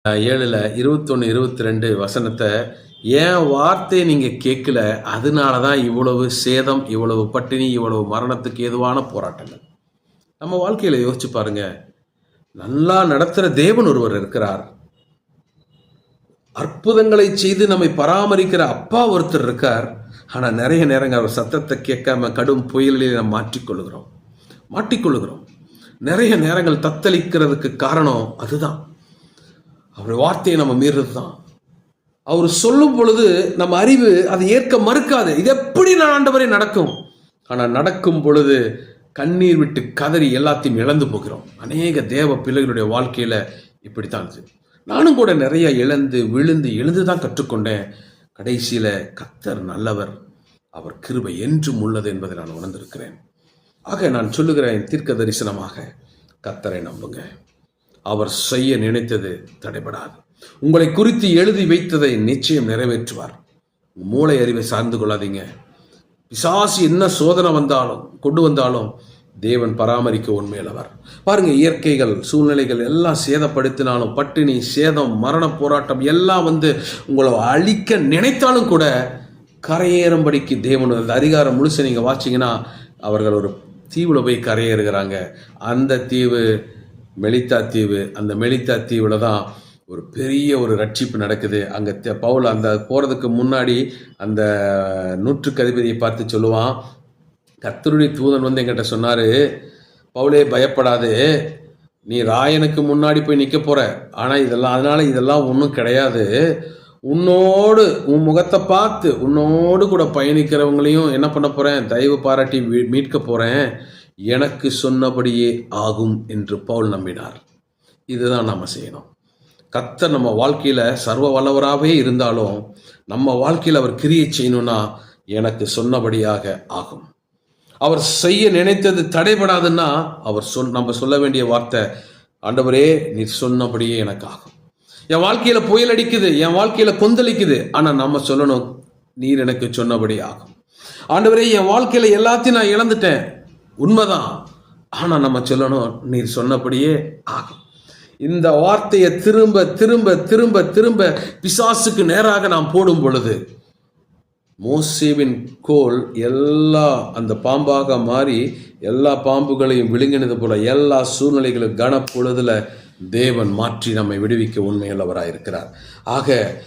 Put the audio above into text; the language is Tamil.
7ல் 21, 22 வசனத்தை, என் வார்த்தையை நீங்கள் கேட்கல, அதனால தான் இவ்வளவு சேதம், இவ்வளவு பட்டினி, இவ்வளவு மரணத்துக்கு ஏதுவான போராட்டங்கள். நம்ம வாழ்க்கையில் யோசிச்சு பாருங்க. நல்லா நடத்துகிற தேவன் ஒருவர் இருக்கிறார். அற்புதங்களை செய்து நம்மை பராமரிக்கிற அப்பா ஒருத்தர் இருக்கார். ஆனால் நிறைய நேரங்கள் அவர் சத்தத்தை கேட்காம கடும் புயலில் நம்ம மாட்டிக்கொள்ளுகிறோம். நிறைய நேரங்கள் தத்தளிக்கிறதுக்கு காரணம் அதுதான். அவர் வார்த்தையை நம்ம மீறுறது தான். அவர் சொல்லும் பொழுது நம்ம அறிவு அதை ஏற்க மறுக்காது. இது எப்படி நான் ஆண்டவரே நடக்கும்? ஆனால் நடக்கும் பொழுது கண்ணீர் விட்டு கதறி எல்லாத்தையும் இழந்து போகிறோம். அநேக தேவ பிள்ளைகளுடைய வாழ்க்கையில் இப்படித்தான் இது. நானும் கூட நிறைய விழுந்து தான் கற்றுக்கொண்டேன். கடைசியில் கர்த்தர் நல்லவர், அவர் கிருபை என்றும் உள்ளது என்பதை நான் உணர்ந்திருக்கிறேன். ஆக நான் சொல்லுகிறேன், தீர்க்க தரிசனமாக கர்த்தரை நம்புங்க. அவர் செய்ய நினைத்தது தடைபடாது. உங்களை குறித்து எழுதி வைத்ததை நிச்சயம் நிறைவேற்றுவார். மூளை அறிவை சார்ந்து கொள்ளாதீங்க. பிசாசு என்ன சோதனை கொண்டு வந்தாலும் தேவன் பராமரிக்க உண்மையிலவர். பாருங்க, இயற்கைகள் சூழ்நிலைகள் எல்லாம் சேதப்படுத்தினாலும், பட்டினி, சேதம், மரண போராட்டம் எல்லாம் உங்களை அழிக்க நினைத்தாலும் கூட கரையேறும்படிக்கு தேவன் அதிகாரம் முழுசு நீங்கள் வாச்சிங்கன்னா, அவர்கள் ஒரு தீவில் போய் கரையேறுகிறாங்க. அந்த தீவு மெலித்தா தீவு. அந்த மெலித்தா தீவில் தான் ஒரு பெரிய ஒரு ரட்சிப்பு நடக்குது. அங்கே பவுல் அந்த போகிறதுக்கு முன்னாடி அந்த நூற்றுக்கு அதிபதியை பார்த்து சொல்லுவான், கர்த்தருடைய தூதன் என்கிட்ட சொன்னார், பவுலே பயப்படாது, நீ ராயனுக்கு முன்னாடி போய் நிற்க போகிற, ஆனால் இதெல்லாம் ஒன்றும் கிடையாது. உன்னோடு உன் முகத்தை பார்த்து உன்னோடு கூட பயணிக்கிறவங்களையும் என்ன பண்ண போகிறேன், தயவு பாராட்டி மீட்க போகிறேன், எனக்கு சொன்னபடியே ஆகும் என்று பவுல் நம்பினார். இதுதான் நம்ம செய்யணும். கர்த்தர் நம்ம வாழ்க்கையில் சர்வ வல்லவராகவே இருந்தாலும் நம்ம வாழ்க்கையில் அவர் கிரியை செய்யணும்னா எனக்கு சொன்னபடியாக ஆகும். அவர் செய்ய நினைத்தது தடைபடாதுன்னா நம்ம சொல்ல வேண்டிய வார்த்தை, ஆண்டவரே நீர் சொன்னபடியே எனக்கு ஆகும். என் வாழ்க்கையில் புயல் அடிக்குது, என் வாழ்க்கையில் கொந்தளிக்குது, ஆனால் நம்ம சொல்லணும், நீர் எனக்கு சொன்னபடி ஆகும். ஆண்டவரே என் வாழ்க்கையில் எல்லாத்தையும் நான் இழந்துட்டேன், உண்மைதான், ஆனால் நம்ம சொல்லணும், நீர் சொன்னபடியே ஆகும். இந்த வார்த்தையை திரும்ப திரும்ப திரும்ப திரும்ப பிசாசுக்கு நேராக நாம் போடும் பொழுது மோசேவின் கோல் எல்லா அந்த பாம்பாக மாறி எல்லா பாம்புகளையும் விழுங்கினது போல எல்லா சூழ்நிலைகளும் கனப்பொழுதுல தேவன் மாற்றி நம்மை விடுவிக்க உண்மையுள்ளவராயிருக்கிறார். ஆக